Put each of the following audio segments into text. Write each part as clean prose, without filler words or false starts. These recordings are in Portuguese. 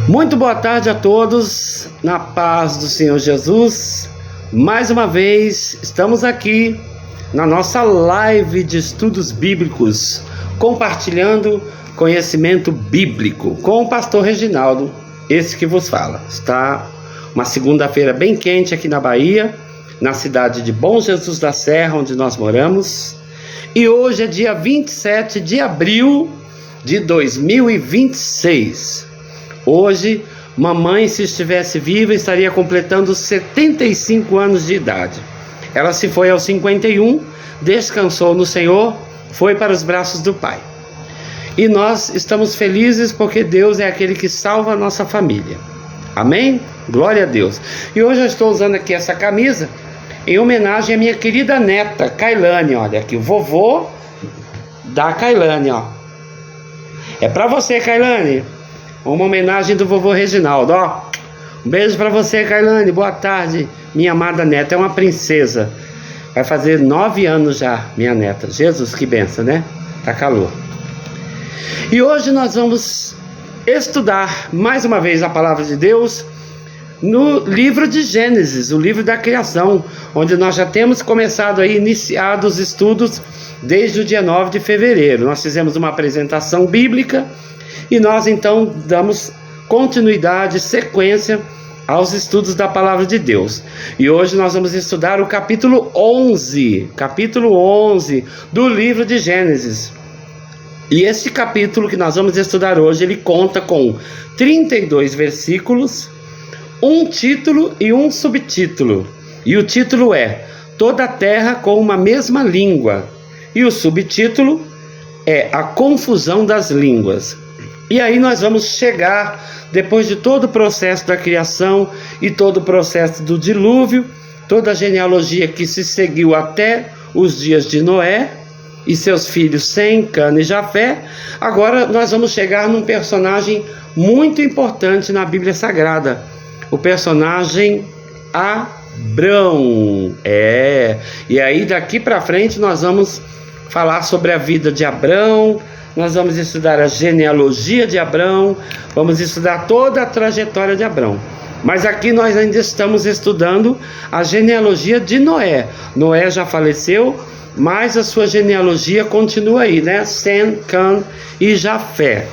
Muito boa tarde a todos, na paz do Senhor Jesus. Mais uma vez estamos aqui na nossa live de estudos bíblicos, compartilhando conhecimento bíblico com o pastor Reginaldo, esse que vos fala. Está uma segunda-feira bem quente aqui na Bahia, na cidade de Bom Jesus da Serra, onde nós moramos. E hoje é dia 27 de abril de 2026. Hoje, mamãe, se estivesse viva, estaria completando 75 anos de idade. Ela se foi aos 51, descansou no Senhor, foi para os braços do Pai. E nós estamos felizes porque Deus é aquele que salva a nossa família. Amém? Glória a Deus. E hoje eu estou usando aqui essa camisa em homenagem à minha querida neta, Kailane. Olha aqui, o vovô da Kailane, ó. É para você, Kailane. Uma homenagem do vovô Reginaldo, ó. Um beijo para você, Kailane. Boa tarde, minha amada neta. É uma princesa. Vai fazer 9 anos já, minha neta. Jesus, que benção, né? Tá calor. E hoje nós vamos estudar mais uma vez a palavra de Deus no livro de Gênesis, o livro da criação, onde nós já temos começado a iniciar os estudos desde o dia 9 de fevereiro. Nós fizemos uma apresentação bíblica e nós então damos continuidade, sequência aos estudos da palavra de Deus. E hoje nós vamos estudar o capítulo 11 do livro de Gênesis. E esse capítulo que nós vamos estudar hoje, ele conta com 32 versículos, um título e um subtítulo. E o título é Toda a Terra com uma Mesma Língua. E o subtítulo é A Confusão das Línguas. E aí nós vamos chegar, depois de todo o processo da criação e todo o processo do dilúvio, toda a genealogia que se seguiu até os dias de Noé e seus filhos Sem, Cã e Jafé. Agora nós vamos chegar num personagem muito importante na Bíblia Sagrada, o personagem Abrão. E aí daqui para frente nós vamos falar sobre a vida de Abrão. Nós vamos estudar a genealogia de Abrão, vamos estudar toda a trajetória de Abrão. Mas aqui nós ainda estamos estudando a genealogia de Noé. Noé já faleceu, mas a sua genealogia continua aí, né? Sem, Cã e Jafé.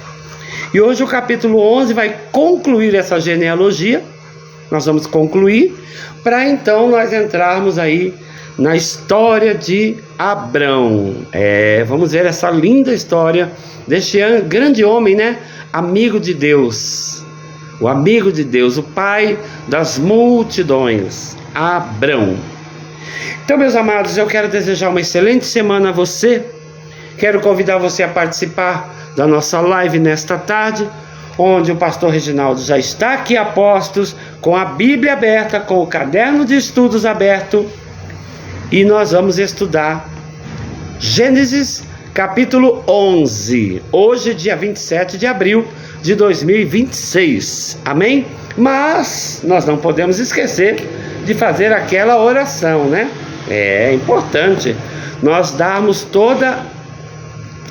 E hoje o capítulo 11 vai concluir essa genealogia. Nós vamos concluir, para então nós entrarmos aí na história de Abrão. Vamos ver essa linda história deste grande homem, né? Amigo de Deus. O amigo de Deus, o pai das multidões, Abrão. Então, meus amados, eu quero desejar uma excelente semana a você. Quero convidar você a participar da nossa live nesta tarde, onde o pastor Reginaldo já está aqui a postos, com a Bíblia aberta, com o caderno de estudos aberto, e nós vamos estudar Gênesis capítulo 11, hoje dia 27 de abril de 2026, amém? Mas nós não podemos esquecer de fazer aquela oração, né? É importante nós darmos toda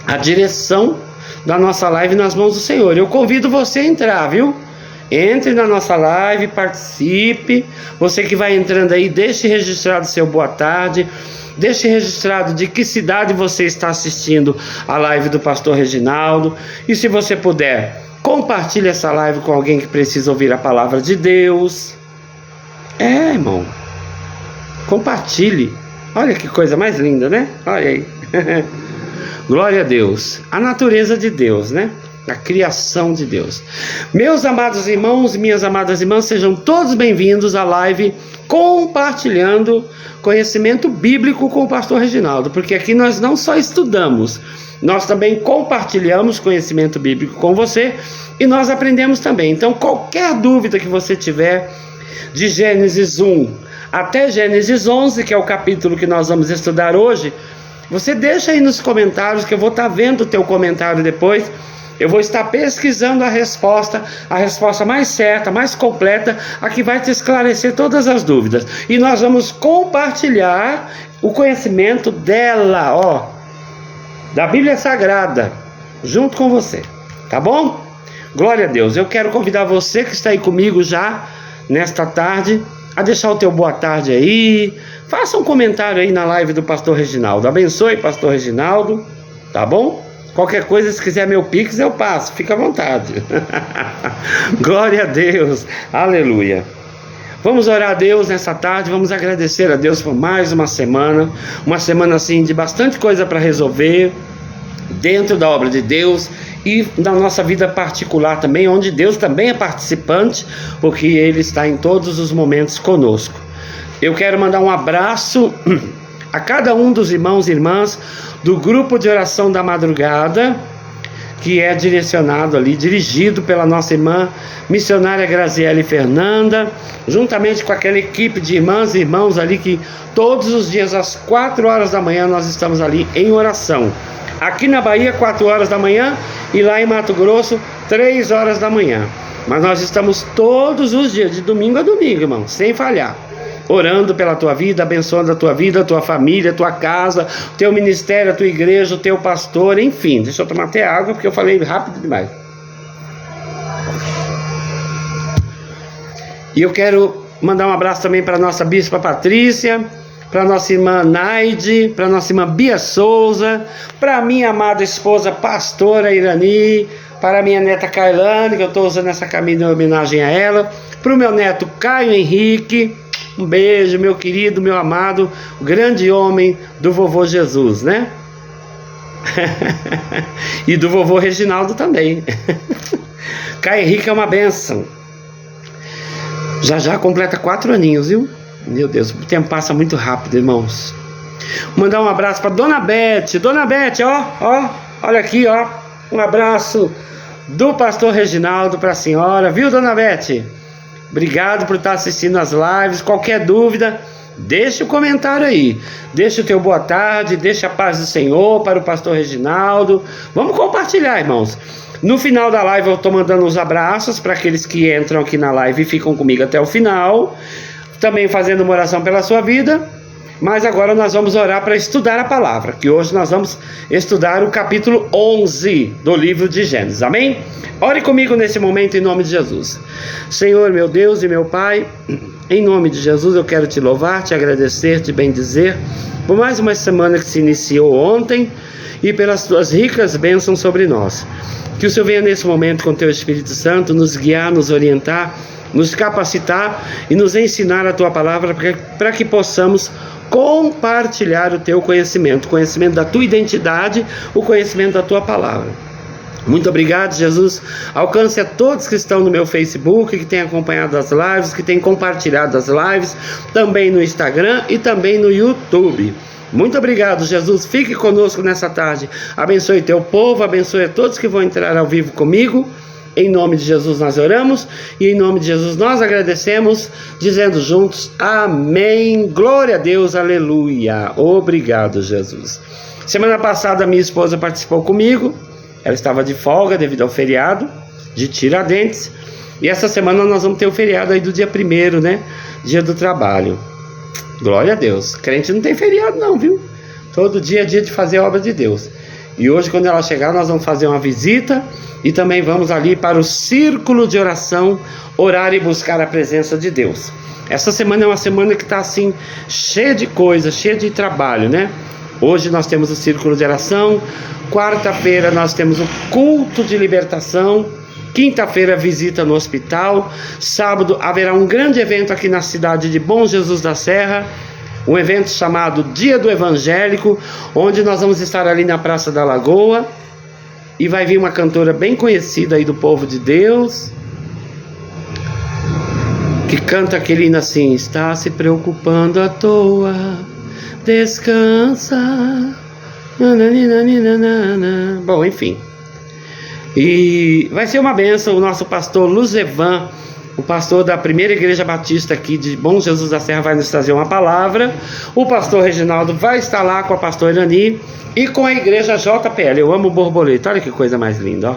a direção da nossa live nas mãos do Senhor. Eu convido você a entrar, viu? Entre na nossa live, participe. Você que vai entrando aí, deixe registrado seu boa tarde, deixe registrado de que cidade você está assistindo a live do pastor Reginaldo. E se você puder, compartilhe essa live com alguém que precisa ouvir a palavra de Deus. Irmão, compartilhe. Olha que coisa mais linda, né? Olha aí. Glória a Deus. A natureza de Deus, né? A criação de Deus. Meus amados irmãos e minhas amadas irmãs, sejam todos bem-vindos à live compartilhando conhecimento bíblico com o pastor Reginaldo, porque aqui nós não só estudamos, nós também compartilhamos conhecimento bíblico com você e nós aprendemos também. Então, qualquer dúvida que você tiver de Gênesis 1 até Gênesis 11, que é o capítulo que nós vamos estudar hoje, você deixa aí nos comentários, que eu vou estar vendo o teu comentário depois. Eu vou estar pesquisando a resposta mais certa, mais completa, a que vai te esclarecer todas as dúvidas. E nós vamos compartilhar o conhecimento dela, da Bíblia Sagrada, junto com você, tá bom? Glória a Deus. Eu quero convidar você que está aí comigo já nesta tarde a deixar o teu boa tarde aí. Faça um comentário aí na live do pastor Reginaldo. Abençoe, pastor Reginaldo, tá bom? Qualquer coisa, se quiser meu Pix, eu passo, fica à vontade. Glória a Deus, aleluia. Vamos orar a Deus nessa tarde, vamos agradecer a Deus por mais uma semana assim de bastante coisa para resolver dentro da obra de Deus e na nossa vida particular também, onde Deus também é participante, porque Ele está em todos os momentos conosco. Eu quero mandar um abraço a cada um dos irmãos e irmãs do grupo de oração da madrugada, que é direcionado ali, dirigido pela nossa irmã missionária Graziele Fernanda, juntamente com aquela equipe de irmãs e irmãos ali que todos os dias às 4 horas da manhã nós estamos ali em oração. Aqui na Bahia 4 horas da manhã e lá em Mato Grosso 3 horas da manhã. Mas nós estamos todos os dias, de domingo a domingo, irmão, sem falhar, orando pela tua vida, abençoando a tua vida, a tua família, a tua casa, o teu ministério, a tua igreja, o teu pastor, enfim. Deixa eu tomar até água, porque eu falei rápido demais. E eu quero mandar um abraço também para a nossa bispa Patrícia, para a nossa irmã Naide, para a nossa irmã Bia Souza, para a minha amada esposa pastora Irani, para a minha neta Kailane, que eu estou usando essa camisa em homenagem a ela, para o meu neto Caio Henrique. Um beijo, meu querido, meu amado, o grande homem do vovô Jesus, né? E do vovô Reginaldo também. Caio Henrique é uma bênção. Já completa 4 aninhos, viu? Meu Deus, o tempo passa muito rápido, irmãos. Mandar um abraço para Dona Beth. Dona Beth, olha aqui, um abraço do pastor Reginaldo para a senhora, viu, Dona Beth? Obrigado por estar assistindo as lives. Qualquer dúvida, deixa o comentário aí. Deixa o teu boa tarde, deixa a paz do Senhor para o pastor Reginaldo. Vamos compartilhar, irmãos. No final da live eu estou mandando uns abraços para aqueles que entram aqui na live e ficam comigo até o final. Também fazendo uma oração pela sua vida. Mas agora nós vamos orar para estudar a palavra, que hoje nós vamos estudar o capítulo 11 do livro de Gênesis, amém? Ore comigo nesse momento em nome de Jesus. Senhor, meu Deus e meu Pai, em nome de Jesus eu quero te louvar, te agradecer, te bendizer por mais uma semana que se iniciou ontem e pelas tuas ricas bênçãos sobre nós. Que o Senhor venha nesse momento com o teu Espírito Santo nos guiar, nos orientar, nos capacitar e nos ensinar a tua palavra para que possamos compartilhar o teu conhecimento, o conhecimento da tua identidade, o conhecimento da tua palavra. Muito obrigado, Jesus. Alcance a todos que estão no meu Facebook, que têm acompanhado as lives, que têm compartilhado as lives, também no Instagram e também no YouTube. Muito obrigado, Jesus. Fique conosco nessa tarde. Abençoe teu povo, abençoe a todos que vão entrar ao vivo comigo. Em nome de Jesus nós oramos e em nome de Jesus nós agradecemos, dizendo juntos, amém, glória a Deus, aleluia, obrigado, Jesus. Semana passada minha esposa participou comigo, ela estava de folga devido ao feriado de Tiradentes, e essa semana nós vamos ter o feriado aí do dia 1º, né, dia do trabalho. Glória a Deus, crente não tem feriado não, viu? Todo dia é dia de fazer a obra de Deus. E hoje, quando ela chegar, nós vamos fazer uma visita e também vamos ali para o círculo de oração, orar e buscar a presença de Deus. Essa semana é uma semana que está assim, cheia de coisa, cheia de trabalho, né? Hoje nós temos o círculo de oração, quarta-feira nós temos o culto de libertação, quinta-feira visita no hospital, sábado haverá um grande evento aqui na cidade de Bom Jesus da Serra, um evento chamado Dia do Evangélico, onde nós vamos estar ali na Praça da Lagoa, e vai vir uma cantora bem conhecida aí do povo de Deus, que canta aquele hino assim, está se preocupando à toa, descansa, nananina. Bom, enfim, e vai ser uma bênção. O nosso pastor Luzevan, o pastor da primeira igreja batista aqui de Bom Jesus da Serra, vai nos trazer uma palavra. O pastor Reginaldo vai estar lá com a pastora Irani e com a igreja JPL. Eu amo borboleta, olha que coisa mais linda, ó.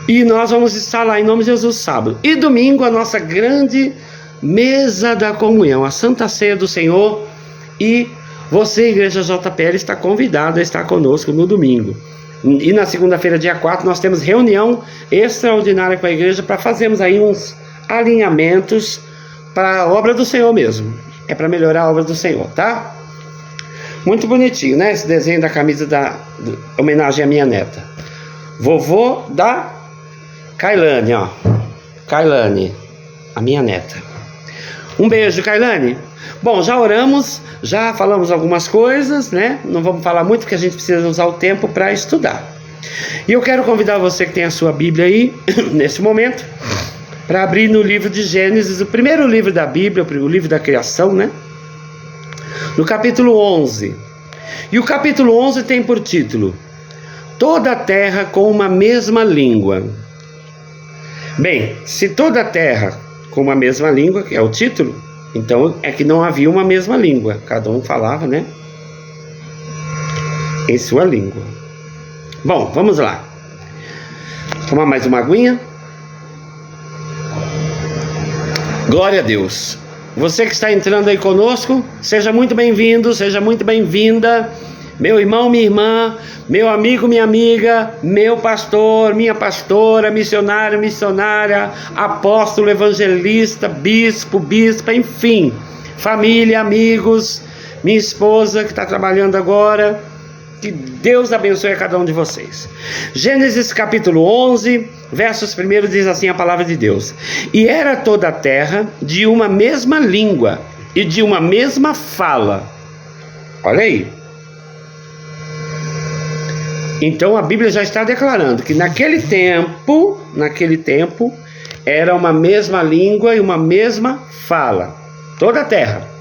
E nós vamos estar lá em nome de Jesus sábado. E domingo a nossa grande mesa da comunhão, a Santa Ceia do Senhor. E você, igreja JPL, está convidado a estar conosco no domingo. E na segunda-feira, dia 4, nós temos reunião extraordinária com a igreja para fazermos aí uns alinhamentos para a obra do Senhor mesmo. É para melhorar a obra do Senhor, tá? Muito bonitinho, né? Esse desenho da camisa homenagem à minha neta. Vovô da Kailane, ó. Kailane, a minha neta. Um beijo, Kailane. Bom, já oramos, já falamos algumas coisas, né? Não vamos falar muito porque a gente precisa usar o tempo para estudar. E eu quero convidar você que tem a sua Bíblia aí, nesse momento, para abrir no livro de Gênesis, o primeiro livro da Bíblia, o livro da criação, né? No capítulo 11. E o capítulo 11 tem por título: Toda a terra com uma mesma língua. Bem, se toda a terra com uma mesma língua, que é o título, então é que não havia uma mesma língua. Cada um falava, né, em sua língua. Bom, vamos lá. Tomar mais uma aguinha. Glória a Deus. Você que está entrando aí conosco, seja muito bem-vindo, seja muito bem-vinda. Meu irmão, minha irmã, meu amigo, minha amiga, meu pastor, minha pastora, missionário, missionária, apóstolo, evangelista, bispo, bispa, enfim, família, amigos, minha esposa que está trabalhando agora. Que Deus abençoe a cada um de vocês. Gênesis capítulo 11, versos 1 diz assim a palavra de Deus: E era toda a terra de uma mesma língua e de uma mesma fala. Olha aí. Então a Bíblia já está declarando que naquele tempo, era uma mesma língua e uma mesma fala. Toda a terra.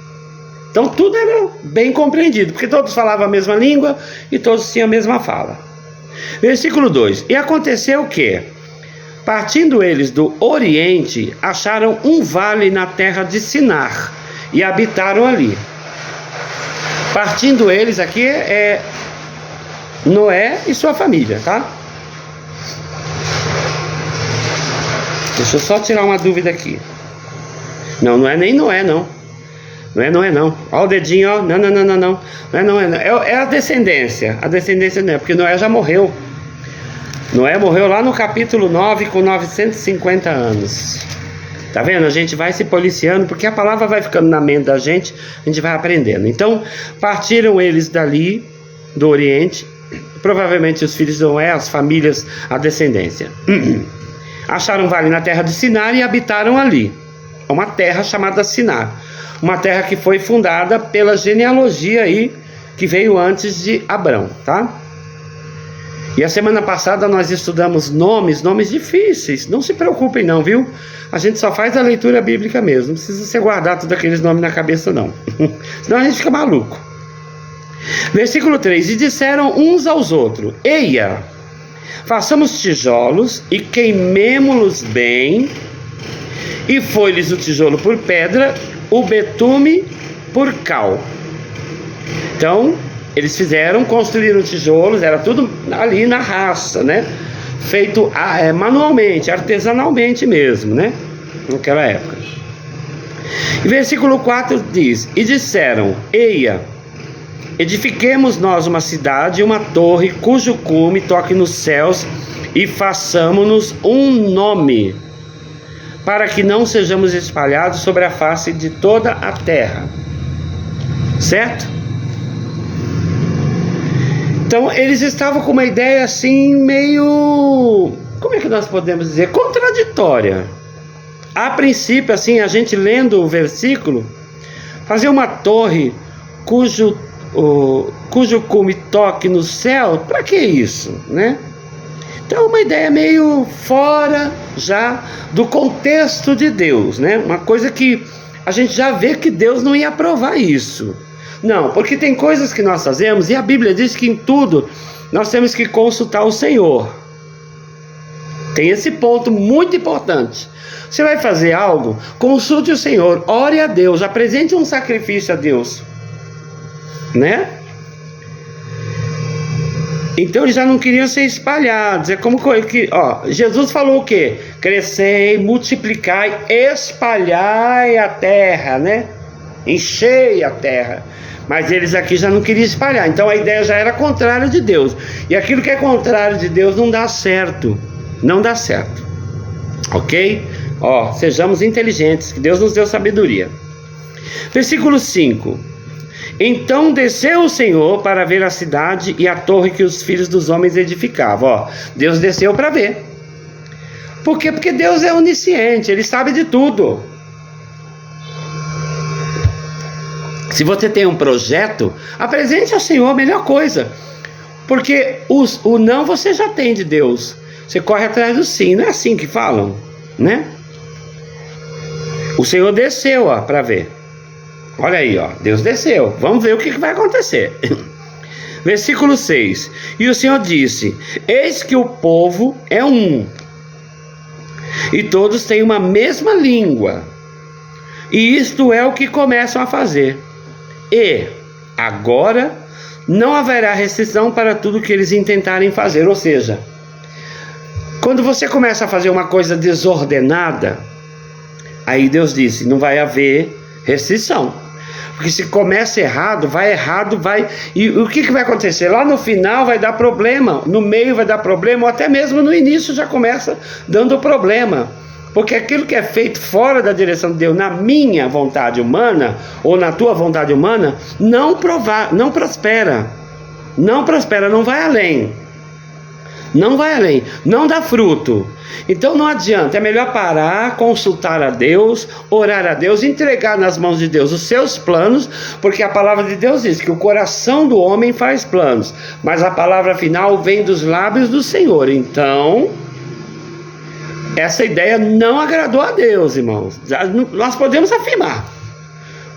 Então tudo era bem compreendido, porque todos falavam a mesma língua e todos tinham a mesma fala. Versículo 2: E aconteceu que, partindo eles do Oriente, acharam um vale na terra de Sinar e habitaram ali. Partindo eles aqui é Noé e sua família, tá? Deixa eu só tirar uma dúvida aqui. Não é nem Noé, não. Não é não. Olha o dedinho, ó. Não. É a descendência. A descendência não é, porque Noé já morreu. Noé morreu lá no capítulo 9 com 950 anos. Tá vendo? A gente vai se policiando, porque a palavra vai ficando na mente da gente, a gente vai aprendendo. Então, partiram eles dali, do Oriente, provavelmente os filhos de Noé, as famílias, a descendência. Acharam um vale na terra de Sinar e habitaram ali. Uma terra chamada Sinar. Uma terra que foi fundada pela genealogia aí, que veio antes de Abrão, tá? E a semana passada nós estudamos nomes difíceis. Não se preocupem não, viu? A gente só faz a leitura bíblica mesmo. Não precisa você guardar todos aqueles nomes na cabeça não. Senão a gente fica maluco. Versículo 3: E disseram uns aos outros: Eia, façamos tijolos e queimemo-los bem. E foi-lhes o tijolo por pedra, o betume por cal. Então, eles construíram tijolos, era tudo ali na raça, né? Feito manualmente, artesanalmente mesmo, né? Naquela época. E versículo 4 diz: E disseram: Eia, edifiquemos nós uma cidade e uma torre, cujo cume toque nos céus, e façamo-nos um nome, para que não sejamos espalhados sobre a face de toda a terra. Certo? Então eles estavam com uma ideia assim meio, como é que nós podemos dizer, contraditória. A princípio, assim, a gente lendo o versículo, fazer uma torre cujo cume toque no céu, para que isso, né? Então, uma ideia meio fora já do contexto de Deus, né? Uma coisa que a gente já vê que Deus não ia aprovar isso. Não, porque tem coisas que nós fazemos e a Bíblia diz que em tudo nós temos que consultar o Senhor. Tem esse ponto muito importante. Você vai fazer algo, consulte o Senhor, ore a Deus, apresente um sacrifício a Deus, né? Então eles já não queriam ser espalhados. É como que, Jesus falou o quê? Crescei, multiplicai, espalhai a terra, né? enchei a terra. Mas eles aqui já não queriam espalhar, então a ideia já era contrária de Deus. E aquilo que é contrário de Deus não dá certo, não dá certo, ok? Ó, sejamos inteligentes, que Deus nos deu sabedoria. Versículo 5: Então desceu o Senhor para ver a cidade e a torre que os filhos dos homens edificavam. Ó, Deus desceu para ver. Por quê? Porque Deus é onisciente, Ele sabe de tudo. Se você tem um projeto, apresente ao Senhor a melhor coisa. Porque o não você já tem de Deus. Você corre atrás do sim, não é assim que falam, né? O Senhor desceu, ó, para ver. Olha aí, ó, Deus desceu. Vamos ver o que vai acontecer. Versículo 6: E o Senhor disse: Eis que o povo é um, e todos têm uma mesma língua, e isto é o que começam a fazer. E agora não haverá restrição para tudo que eles intentarem fazer. Ou seja, quando você começa a fazer uma coisa desordenada, aí Deus disse, não vai haver restrição. Porque se começa errado, vai. E o que vai acontecer? Lá no final vai dar problema, no meio vai dar problema, ou até mesmo no início já começa dando problema. Porque aquilo que é feito fora da direção de Deus, na minha vontade humana, ou na tua vontade humana, não prospera. Não prospera, não vai além. Não vai além, não dá fruto. Então não adianta, é melhor parar, consultar a Deus, orar a Deus, entregar nas mãos de Deus os seus planos, porque a palavra de Deus diz que o coração do homem faz planos, mas a palavra final vem dos lábios do Senhor. Então, essa ideia não agradou a Deus, irmãos. Nós podemos afirmar,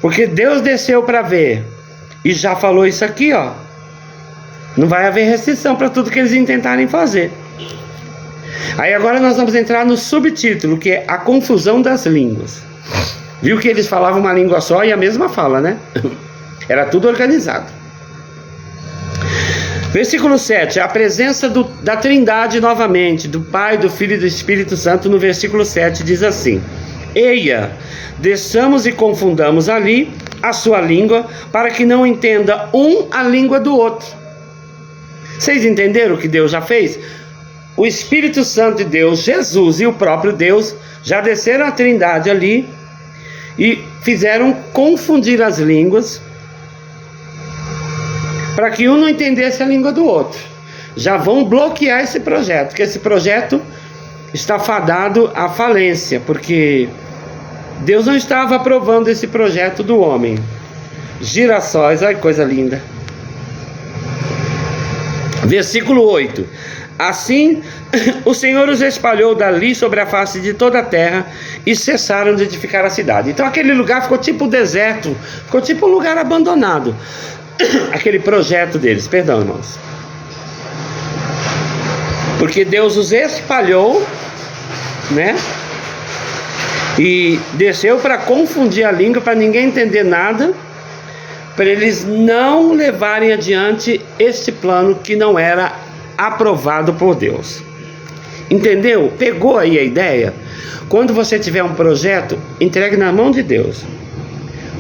porque Deus desceu para ver e já falou isso aqui, ó. Não vai haver restrição para tudo que eles intentarem fazer. Aí agora nós vamos entrar no subtítulo, que é a confusão das línguas. Viu que eles falavam uma língua só e a mesma fala, né? Era tudo organizado. Versículo 7, a presença da Trindade novamente, do Pai, do Filho e do Espírito Santo, no versículo 7 diz assim: Eia, desçamos e confundamos ali a sua língua, para que não entenda um a língua do outro. Vocês entenderam o que Deus já fez? O Espírito Santo de Deus, Jesus e o próprio Deus já desceram a Trindade ali e fizeram confundir as línguas, para que um não entendesse a língua do outro. Já vão bloquear esse projeto, porque esse projeto está fadado à falência, porque Deus não estava aprovando esse projeto do homem. Girassóis, olha que coisa linda. Versículo 8: Assim o Senhor os espalhou dali sobre a face de toda a terra, e cessaram de edificar a cidade. Então aquele lugar ficou tipo deserto, ficou tipo um lugar abandonado. Aquele projeto deles, perdão, irmãos. Porque Deus os espalhou, né? E desceu para confundir a língua, para ninguém entender nada, para eles não levarem adiante este plano que não era aprovado por Deus. Entendeu? Pegou aí a ideia? Quando você tiver um projeto, entregue na mão de Deus,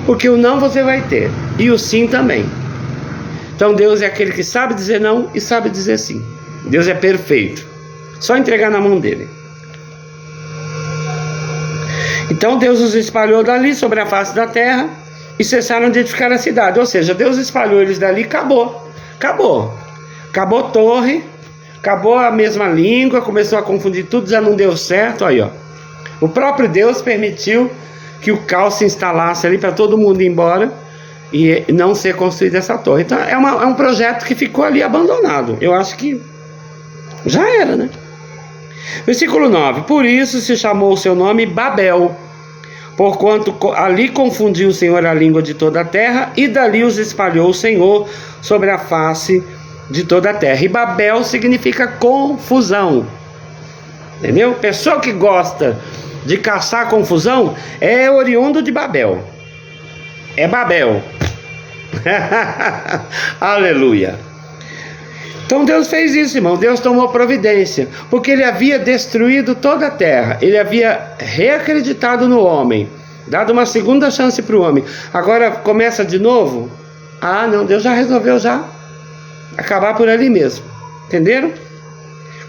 porque o não você vai ter, e o sim também. Então Deus é aquele que sabe dizer não e sabe dizer sim. Deus é perfeito, só entregar na mão dele. Então Deus os espalhou dali sobre a face da terra, e cessaram de edificar a cidade. Ou seja, Deus espalhou eles dali e acabou. Acabou torre, acabou a mesma língua, começou a confundir tudo, já não deu certo. Aí, ó, o próprio Deus permitiu que o caos se instalasse ali para todo mundo ir embora e não ser construída essa torre. Então é um projeto que ficou ali abandonado. Eu acho que já era, né? Versículo 9: Por isso se chamou o seu nome Babel, porquanto ali confundiu o Senhor a língua de toda a terra, e dali os espalhou o Senhor sobre a face de toda a terra. E Babel significa confusão. Entendeu? Pessoa que gosta de caçar confusão é oriundo de Babel. É Babel. Aleluia. Então Deus fez isso, irmão. Deus tomou providência, porque ele havia destruído toda a terra, ele havia reacreditado no homem, Dado uma segunda chance para o homem. Agora começa de novo? Ah, não, Deus já resolveu já acabar por ali mesmo. Entenderam?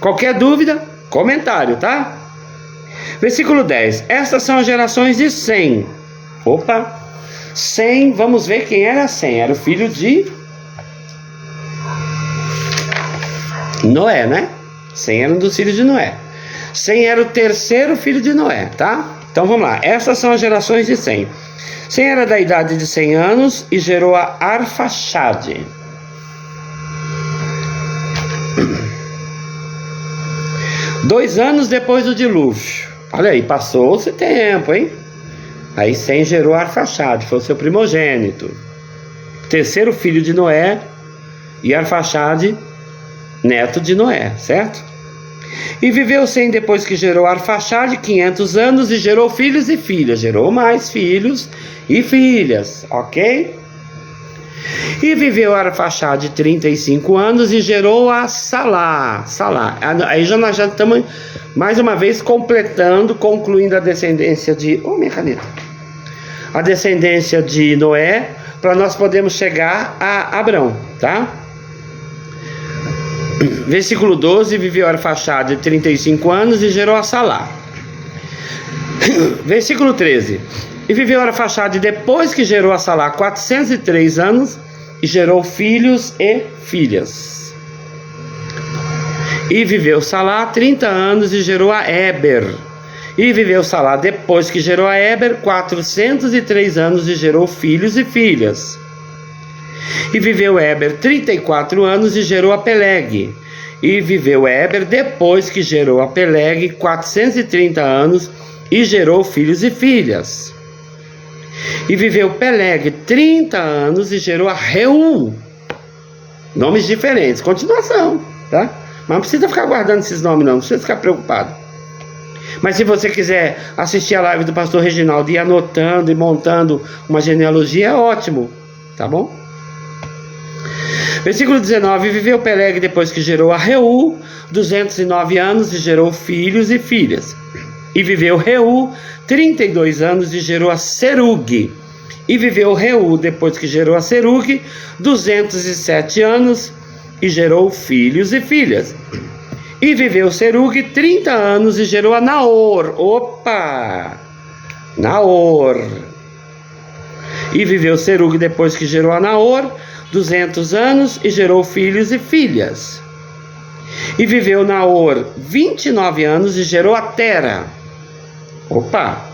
Qualquer dúvida, comentário, tá? Versículo 10. Estas são as gerações de Sem. Opa! Sem, vamos ver quem era Sem. Era o filho de Noé, né? Sem era um dos filhos de Noé. Sem era o terceiro filho de Noé, tá? Então vamos lá. Essas são as gerações de Sem. Sem era da idade de 100 anos e gerou a Arfaxade. Dois anos depois do dilúvio. Olha aí, passou-se tempo, hein? Aí Sem gerou a Arfaxade, foi o seu primogênito. Terceiro filho de Noé e Arfaxade, neto de Noé, certo? E viveu Sem depois que gerou Arfaxade 500 anos e gerou filhos e filhas. Gerou mais filhos e filhas, ok? E viveu Arfaxade 35 anos e gerou a Salá. Aí nós já estamos mais uma vez concluindo a descendência de... Oh, minha caneta! A descendência de Noé, para nós podermos chegar a Abrão, tá? Versículo 12, viveu Arfaxade 35 anos e gerou a Salá. Versículo 13, e viveu Arfaxade depois que gerou a Salá 403 anos e gerou filhos e filhas. E viveu Salá 30 anos e gerou a Éber. E viveu Salá depois que gerou a Éber 403 anos e gerou filhos e filhas. E viveu Éber 34 anos e gerou a Peleg. E viveu Éber depois que gerou a Peleg 430 anos e gerou filhos e filhas. E viveu Peleg 30 anos e gerou a Reu. Nomes diferentes, continuação, tá? Mas não precisa ficar guardando esses nomes não precisa ficar preocupado. Mas se você quiser assistir a live do pastor Reginaldo e ir anotando e montando uma genealogia, é ótimo, tá bom? Versículo 19, viveu Peleg depois que gerou a Reu 209 anos e gerou filhos e filhas. E viveu Reu 32 anos e gerou a Serug. E viveu Reu depois que gerou a Serug 207 anos e gerou filhos e filhas. E viveu Serug 30 anos e gerou a Naor. Opa! Naor. E viveu Serug depois que gerou a Naor 200 anos e gerou filhos e filhas. E viveu Naor 29 anos e gerou a Tera. Opa!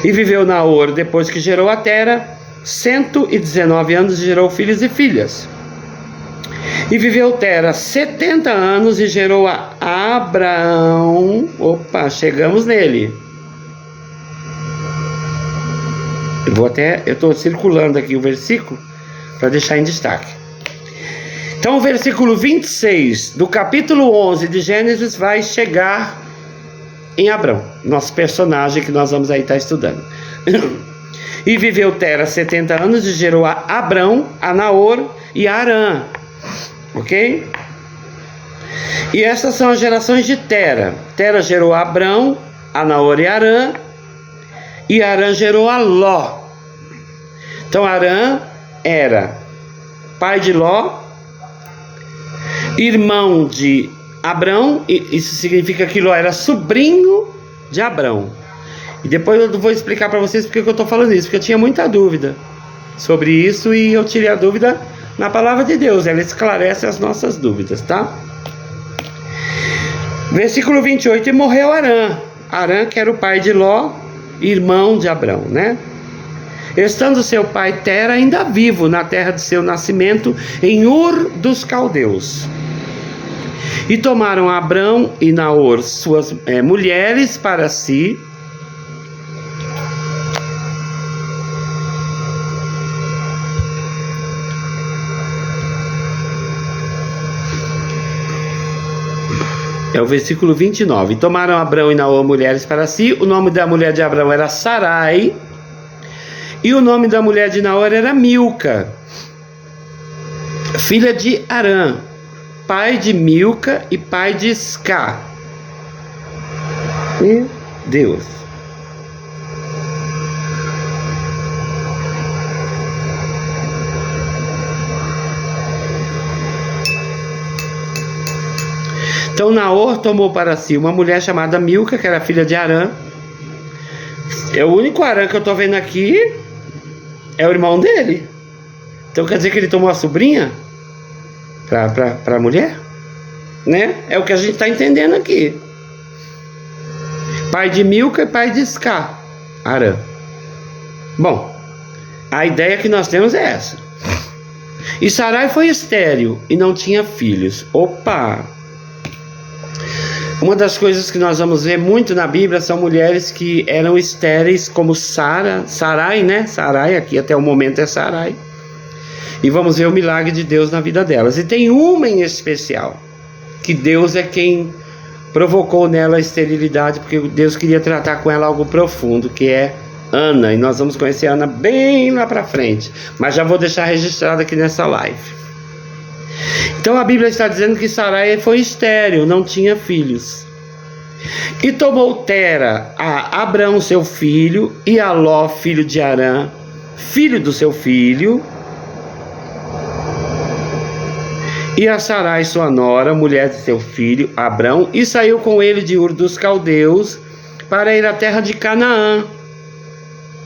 E viveu Naor depois que gerou a Tera 119 anos e gerou filhos e filhas. E viveu Tera 70 anos e gerou a Abraão. Opa, chegamos nele. Eu estou circulando aqui o versículo para deixar em destaque. Então o versículo 26 do capítulo 11 de Gênesis vai chegar em Abrão, nosso personagem que nós vamos aí estar estudando. E viveu Tera 70 anos e gerou a Abrão, a Naor e a Arã. Ok? E essas são as gerações de Tera. Tera gerou a Abrão, a Naor e a Arã. E Arã gerou a Ló. Então Arã era pai de Ló, irmão de Abrão, e isso significa que Ló era sobrinho de Abrão. E depois eu vou explicar para vocês porque eu estou falando isso, porque eu tinha muita dúvida sobre isso e eu tirei a dúvida na palavra de Deus, ela esclarece as nossas dúvidas, tá? Versículo 28, e morreu Arã. Arã que era o pai de Ló, irmão de Abrão, né? Estando seu pai Tera ainda vivo na terra de seu nascimento, em Ur dos Caldeus. E tomaram Abrão e Naor suas mulheres para si. É o versículo 29. E tomaram Abrão e Naor mulheres para si. O nome da mulher de Abrão era Sarai. E o nome da mulher de Naor era Milca, filha de Arã, pai de Milca e pai de Isca. Meu Deus. Então Naor tomou para si uma mulher chamada Milca, que era filha de Harã. É o único Harã que eu estou vendo aqui, é o irmão dele. Então quer dizer que ele tomou a sobrinha para a mulher? Né? É o que a gente está entendendo aqui. Pai de Milca e pai de Isca, Harã. Bom, a ideia que nós temos é essa. E Sarai foi estéril e não tinha filhos. Opa! Uma das coisas que nós vamos ver muito na Bíblia são mulheres que eram estéreis, como Sarai, né? Sarai, aqui até o momento é Sarai. E vamos ver o milagre de Deus na vida delas. E tem uma em especial, que Deus é quem provocou nela a esterilidade, porque Deus queria tratar com ela algo profundo, que é Ana. E nós vamos conhecer Ana bem lá para frente. Mas já vou deixar registrado aqui nessa live. Então a Bíblia está dizendo que Sarai foi estéril, não tinha filhos. E tomou Tera a Abrão seu filho, e a Ló filho de Harã, filho do seu filho, e a Sarai sua nora, mulher de seu filho Abrão, e saiu com ele de Ur dos Caldeus para ir à terra de Canaã.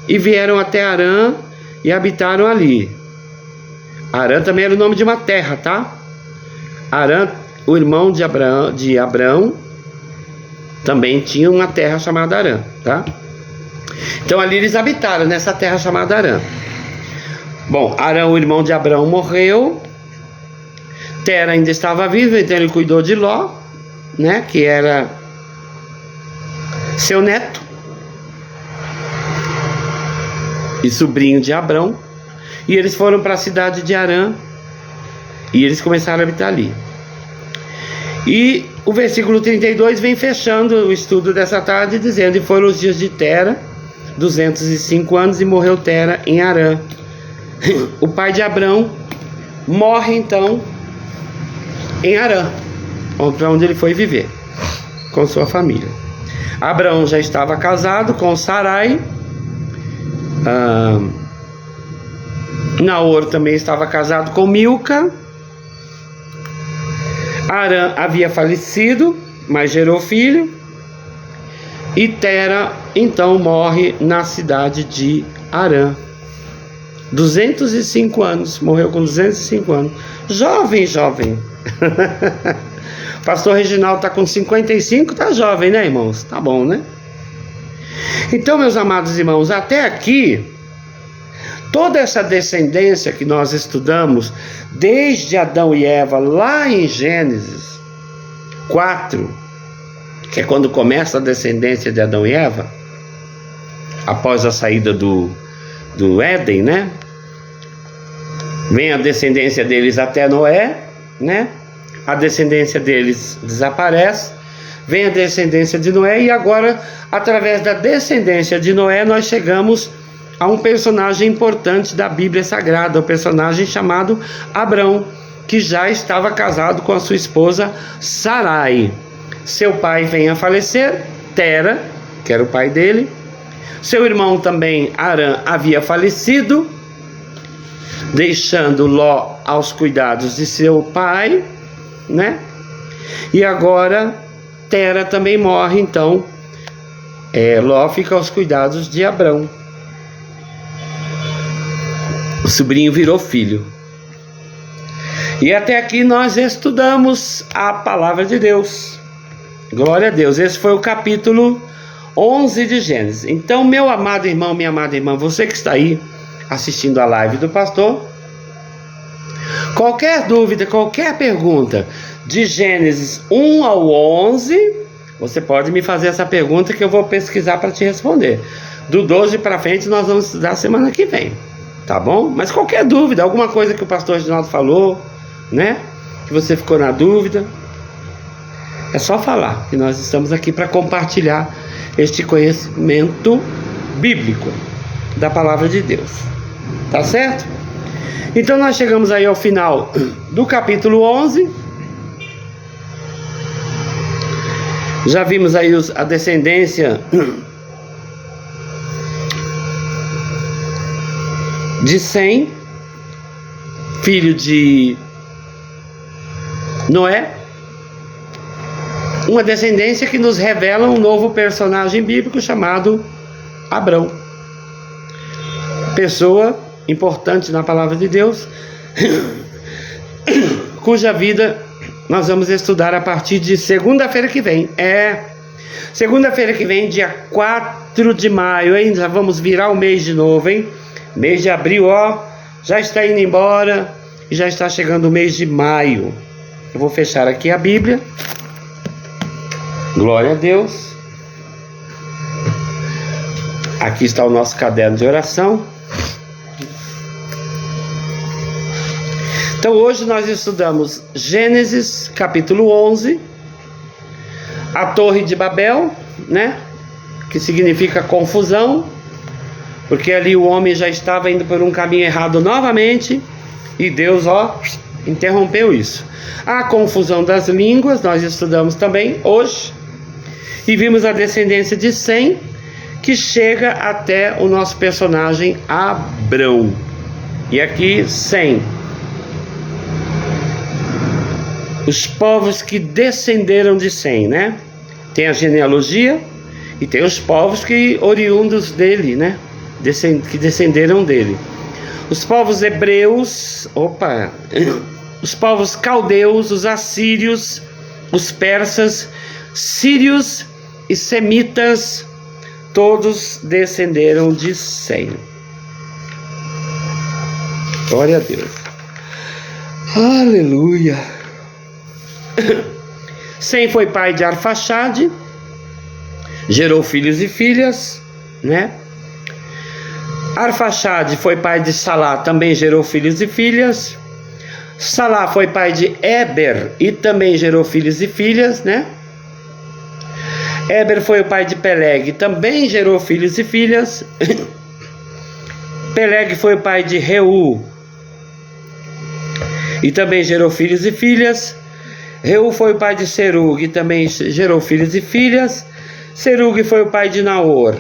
E vieram até Harã e habitaram ali. Harã também era o nome de uma terra, tá? Harã, o irmão de Abrão, também tinha uma terra chamada Harã, tá? Então ali eles habitaram nessa terra chamada Harã. Bom, Harã, o irmão de Abrão, morreu. Tera ainda estava vivo, então ele cuidou de Ló, né? Que era seu neto e sobrinho de Abrão. E eles foram para a cidade de Harã e eles começaram a habitar ali. E o versículo 32 vem fechando o estudo dessa tarde, dizendo: e foram os dias de Tera, 205 anos, e morreu Tera em Harã. O pai de Abrão morre então em Harã, para onde ele foi viver com sua família. Abrão já estava casado com Sarai. Naor também estava casado com Milca. Harã havia falecido, mas gerou filho. E Tera então morre na cidade de Harã. 205 anos, morreu com 205 anos. Jovem. Pastor Reginaldo está com 55, tá jovem, né, irmãos? Tá bom, né? Então, meus amados irmãos, até aqui, toda essa descendência que nós estudamos, desde Adão e Eva, lá em Gênesis 4, que é quando começa a descendência de Adão e Eva, após a saída do Éden, né? Vem a descendência deles até Noé, né? A descendência deles desaparece, vem a descendência de Noé, e agora, através da descendência de Noé, nós chegamos a um personagem importante da Bíblia Sagrada, o personagem chamado Abrão, que já estava casado com a sua esposa Sarai. Seu pai vem a falecer, Tera, que era o pai dele. Seu irmão também, Harã, havia falecido, deixando Ló aos cuidados de seu pai, né? E agora Tera também morre, então Ló fica aos cuidados de Abrão. O sobrinho virou filho. E até aqui nós estudamos a palavra de Deus. Glória a Deus. Esse foi o capítulo 11 de Gênesis. Então, meu amado irmão, minha amada irmã, você que está aí assistindo a live do pastor, qualquer dúvida, qualquer pergunta de Gênesis 1 ao 11, você pode me fazer essa pergunta que eu vou pesquisar para te responder. Do 12 para frente nós vamos estudar semana que vem, tá bom? Mas qualquer dúvida, alguma coisa que o pastor Reginaldo falou, né? Que você ficou na dúvida, é só falar, que nós estamos aqui para compartilhar este conhecimento bíblico da palavra de Deus. Tá certo? Então nós chegamos aí ao final do capítulo 11. Já vimos aí a descendência de Sem, filho de Noé. Uma descendência que nos revela um novo personagem bíblico chamado Abrão. Pessoa importante na palavra de Deus, cuja vida nós vamos estudar a partir de segunda-feira que vem. Segunda-feira que vem, dia 4 de maio, hein? Já vamos virar o mês de novo, hein? Mês de abril, ó, já está indo embora e já está chegando o mês de maio. Eu vou fechar aqui a Bíblia. Glória a Deus. Aqui está o nosso caderno de oração. Então hoje nós estudamos Gênesis capítulo 11, a Torre de Babel, né? Que significa confusão, porque ali o homem já estava indo por um caminho errado novamente, e Deus, ó, interrompeu isso. A confusão das línguas nós estudamos também hoje, e vimos a descendência de Sem, que chega até o nosso personagem Abrão. E aqui Sem, os povos que descenderam de Sem, né? Tem a genealogia e tem os povos que oriundos dele, né? Que descenderam dele. Os povos hebreus, os povos caldeus, os assírios, os persas, sírios e semitas, todos descenderam de Sem. Glória a Deus. Aleluia. Sem foi pai de Arfaxade, gerou filhos e filhas, né? Arfaxade foi pai de Salá, também gerou filhos e filhas. Salá foi pai de Éber e também gerou filhos e filhas, né? Éber foi o pai de Peleg, também gerou filhos e filhas. Peleg foi o pai de Reu e também gerou filhos e filhas. Reu foi o pai de Serug e também gerou filhos e filhas. Serug foi o pai de Naor,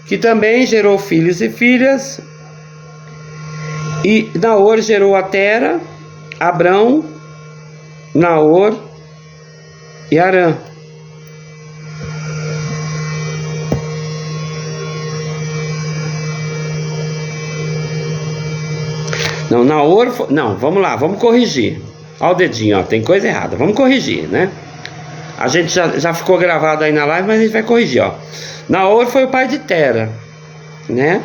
que também gerou filhos e filhas. E Naor gerou a Tera, Abrão, Naor e Arã. Não, Naor, não, vamos lá, vamos corrigir. Olha o dedinho, ó, tem coisa errada, vamos corrigir, né? A gente já ficou gravado aí na live, mas a gente vai corrigir, ó. Naor foi o pai de Tera, né?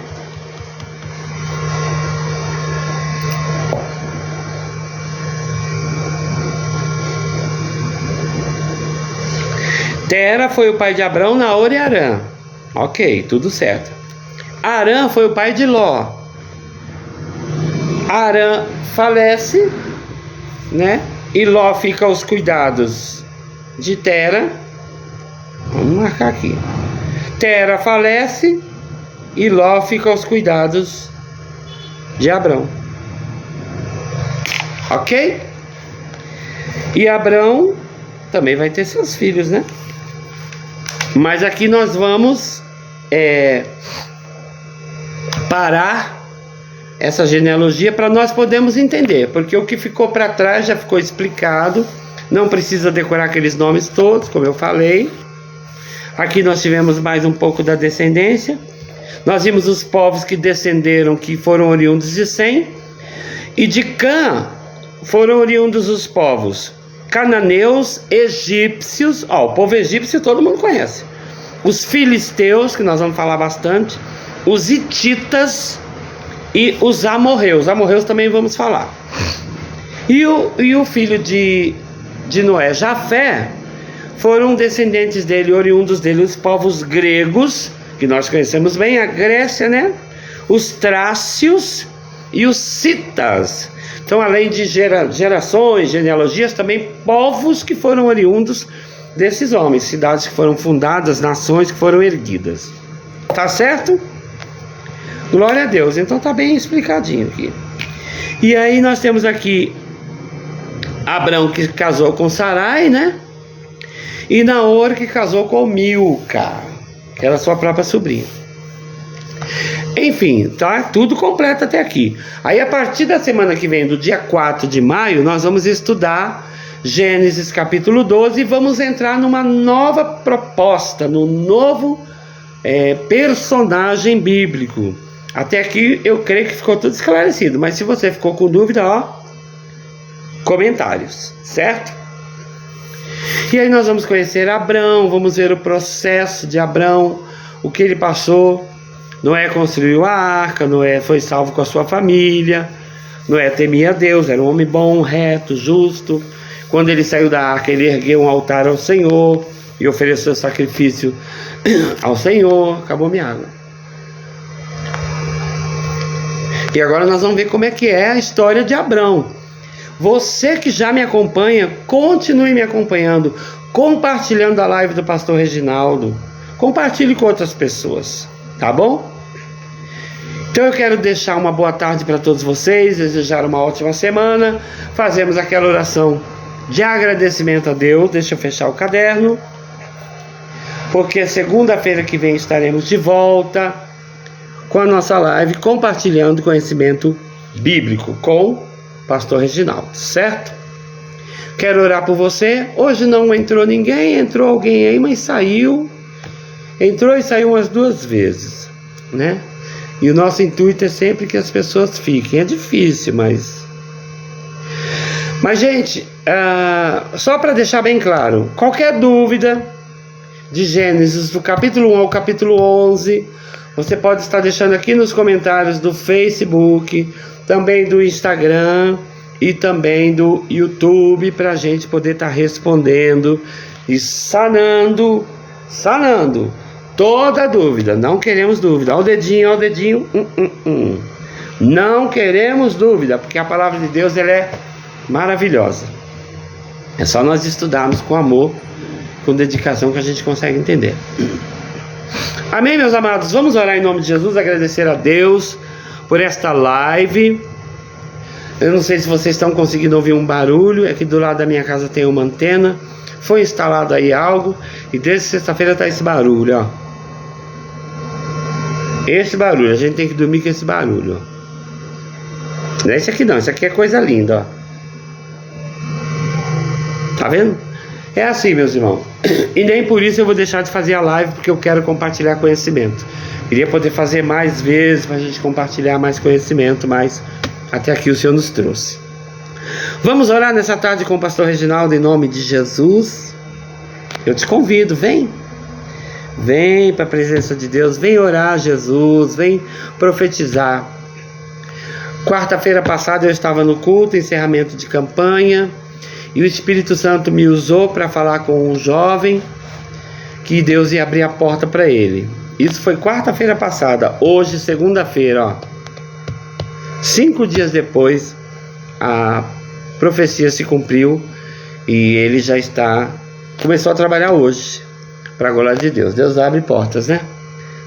Tera foi o pai de Abrão, Naor e Arã. Ok, tudo certo. Arã foi o pai de Ló. Arã falece, né? E Ló fica aos cuidados de Tera. Vamos marcar aqui. Tera falece e Ló fica aos cuidados de Abrão. Ok? E Abrão também vai ter seus filhos, né? Mas aqui nós vamos parar essa genealogia para nós podermos entender, porque o que ficou para trás já ficou explicado, não precisa decorar aqueles nomes todos, como eu falei. Aqui nós tivemos mais um pouco da descendência, nós vimos os povos que descenderam, que foram oriundos de Sem, e de Cã foram oriundos os povos cananeus, egípcios, ó, o povo egípcio todo mundo conhece, os filisteus, que nós vamos falar bastante, os hititas e os amorreus. Amorreus também vamos falar. E o filho de Noé, Jafé, foram descendentes dele, oriundos dele, os povos gregos, que nós conhecemos bem, a Grécia, né? Os trácios e os citas. Então, além de gerações, genealogias, também povos que foram oriundos desses homens, cidades que foram fundadas, nações que foram erguidas. Tá certo? Glória a Deus. Então tá bem explicadinho aqui. E aí nós temos aqui Abrão, que casou com Sarai, né? E Naor, que casou com Milca, que era sua própria sobrinha. Enfim, tá tudo completo até aqui. Aí a partir da semana que vem, do dia 4 de maio, nós vamos estudar Gênesis capítulo 12, e vamos entrar numa nova proposta, num novo personagem bíblico. Até aqui eu creio que ficou tudo esclarecido, mas se você ficou com dúvida, comentários, certo? E aí nós vamos conhecer Abrão, vamos ver o processo de Abrão, o que ele passou. Noé construiu a arca, Noé foi salvo com a sua família, Noé temia a Deus, era um homem bom, reto, justo. Quando ele saiu da arca, ele ergueu um altar ao Senhor e ofereceu sacrifício ao Senhor. Acabou minha água. E agora nós vamos ver como é que é a história de Abrão. Você que já me acompanha, continue me acompanhando, compartilhando a live do pastor Reginaldo. Compartilhe com outras pessoas, tá bom? Então eu quero deixar uma boa tarde para todos vocês, desejar uma ótima semana. Fazemos aquela oração de agradecimento a Deus. Deixa eu fechar o caderno, porque segunda-feira que vem estaremos de volta com a nossa live compartilhando conhecimento bíblico com o pastor Reginaldo, certo? Quero orar por você. Hoje não entrou ninguém, entrou alguém aí, mas saiu. Entrou e saiu umas 2 vezes, né? E o nosso intuito é sempre que as pessoas fiquem. É difícil, mas gente, só para deixar bem claro, qualquer dúvida de Gênesis do capítulo 1 ao capítulo 11, você pode estar deixando aqui nos comentários do Facebook, também do Instagram e também do YouTube, para a gente poder estar respondendo e sanando toda dúvida. Não queremos dúvida. Olha o dedinho. Não queremos dúvida, porque a palavra de Deus ela é maravilhosa. É só nós estudarmos com amor, com dedicação, que a gente consegue entender. Amém, meus amados? Vamos orar em nome de Jesus, agradecer a Deus por esta live. Eu não sei se vocês estão conseguindo ouvir um barulho. Aqui do lado da minha casa tem uma antena. Foi instalado aí algo, e desde sexta-feira está esse barulho, ó. Esse barulho, a gente tem que dormir com esse barulho, ó. Não é esse aqui não, esse aqui é coisa linda, ó. Tá vendo? É assim, meus irmãos. E nem por isso eu vou deixar de fazer a live, porque eu quero compartilhar conhecimento. Queria poder fazer mais vezes para a gente compartilhar mais conhecimento, mas até aqui o Senhor nos trouxe. Vamos orar nessa tarde com o pastor Reginaldo em nome de Jesus. Eu te convido, vem para a presença de Deus, vem orar a Jesus, vem profetizar. Quarta-feira passada eu estava no culto, encerramento de campanha, e o Espírito Santo me usou para falar com um jovem que Deus ia abrir a porta para ele. Isso foi quarta-feira passada. Hoje, segunda-feira, ó, 5 dias depois, a profecia se cumpriu e ele já começou a trabalhar hoje, para a glória de Deus. Deus abre portas, né?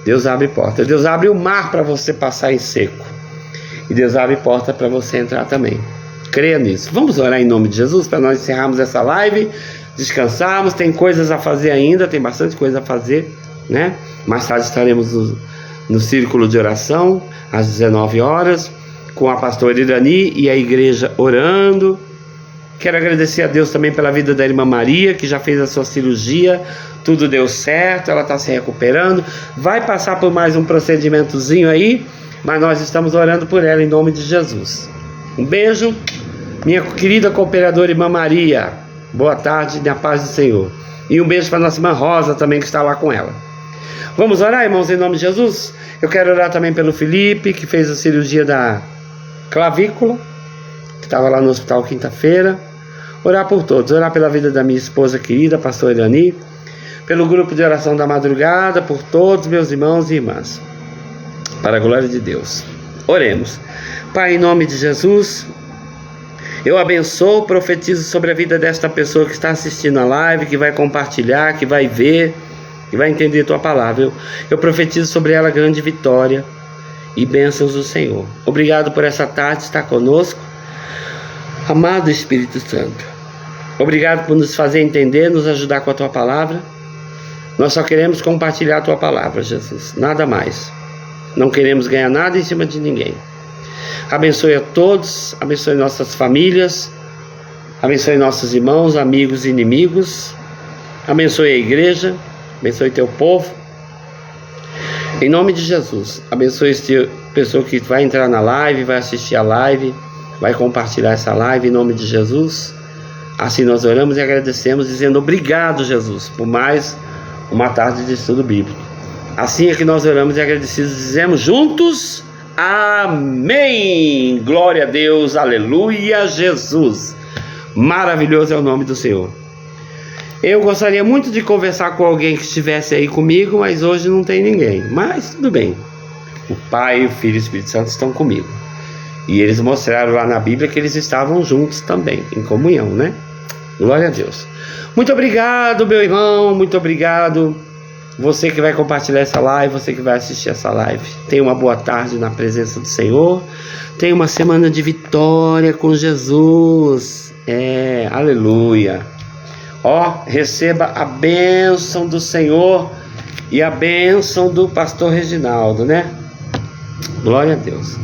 Deus abre portas. Deus abre o mar para você passar em seco, e Deus abre porta para você entrar também. Creia nisso. Vamos orar em nome de Jesus para nós encerrarmos essa live, descansarmos. Tem coisas a fazer ainda, tem bastante coisa a fazer, né? Mais tarde estaremos no círculo de oração às 19 horas com a pastora Irani e a igreja orando. Quero agradecer a Deus também pela vida da irmã Maria, que já fez a sua cirurgia, tudo deu certo, ela está se recuperando, vai passar por mais um procedimentozinho aí, mas nós estamos orando por ela em nome de Jesus. Um beijo, minha querida cooperadora irmã Maria, boa tarde, na paz do Senhor. E um beijo para nossa irmã Rosa também, que está lá com ela. Vamos orar, irmãos, em nome de Jesus? Eu quero orar também pelo Felipe, que fez a cirurgia da clavícula, que estava lá no hospital quinta-feira. Orar por todos, orar pela vida da minha esposa querida, pastor Irani, pelo grupo de oração da madrugada, por todos meus irmãos e irmãs, para a glória de Deus. Oremos. Pai, em nome de Jesus, eu abençoo, profetizo sobre a vida desta pessoa que está assistindo a live, que vai compartilhar, que vai ver, que vai entender tua palavra. Eu profetizo sobre ela grande vitória e bênçãos do Senhor. Obrigado por essa tarde estar conosco, amado Espírito Santo. Obrigado por nos fazer entender, nos ajudar com a tua palavra. Nós só queremos compartilhar a tua palavra, Jesus, nada mais. Não queremos ganhar nada em cima de ninguém. Abençoe a todos, abençoe nossas famílias, Abençoe nossos irmãos, amigos e inimigos. Abençoe a igreja. Abençoe teu povo. Em nome de Jesus. Abençoe esta pessoa que vai entrar na live, vai assistir a live, vai compartilhar essa live em nome de Jesus. Assim nós oramos e agradecemos, dizendo obrigado, Jesus, por mais uma tarde de estudo bíblico. Assim é que nós oramos e agradecidos dizemos juntos, amém. Glória a Deus, aleluia, Jesus. Maravilhoso é o nome do Senhor. Eu gostaria muito de conversar com alguém que estivesse aí comigo, mas hoje não tem ninguém. Mas tudo bem. O Pai, o Filho e o Espírito Santo estão comigo. E eles mostraram lá na Bíblia que eles estavam juntos também, em comunhão, né? Glória a Deus. Muito obrigado, meu irmão, muito obrigado. Você que vai compartilhar essa live, você que vai assistir essa live. Tenha uma boa tarde na presença do Senhor. Tenha uma semana de vitória com Jesus. Aleluia. Receba a bênção do Senhor e a bênção do pastor Reginaldo, né? Glória a Deus.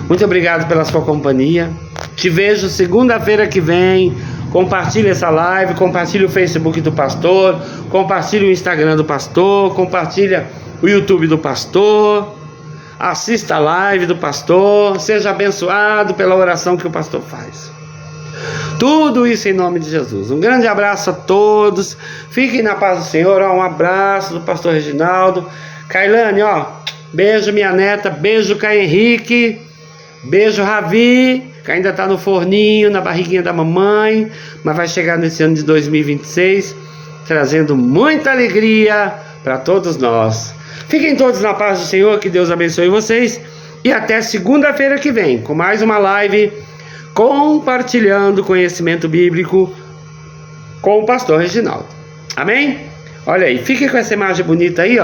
Muito obrigado pela sua companhia. Te vejo segunda-feira que vem. Compartilhe essa live, compartilhe o Facebook do pastor, compartilhe o Instagram do pastor, compartilhe o YouTube do pastor, assista a live do pastor, seja abençoado pela oração que o pastor faz. Tudo isso em nome de Jesus. Um grande abraço a todos. Fiquem na paz do Senhor. Um abraço do pastor Reginaldo. Kailane, beijo minha neta, beijo Caio Henrique, beijo Ravi, que ainda está no forninho, na barriguinha da mamãe, mas vai chegar nesse ano de 2026, trazendo muita alegria para todos nós. Fiquem todos na paz do Senhor, que Deus abençoe vocês, e até segunda-feira que vem, com mais uma live, compartilhando conhecimento bíblico com o pastor Reginaldo. Amém? Olha aí, fique com essa imagem bonita aí,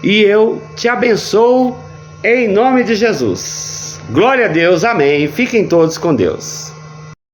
e eu te abençoo em nome de Jesus. Glória a Deus, amém. Fiquem todos com Deus.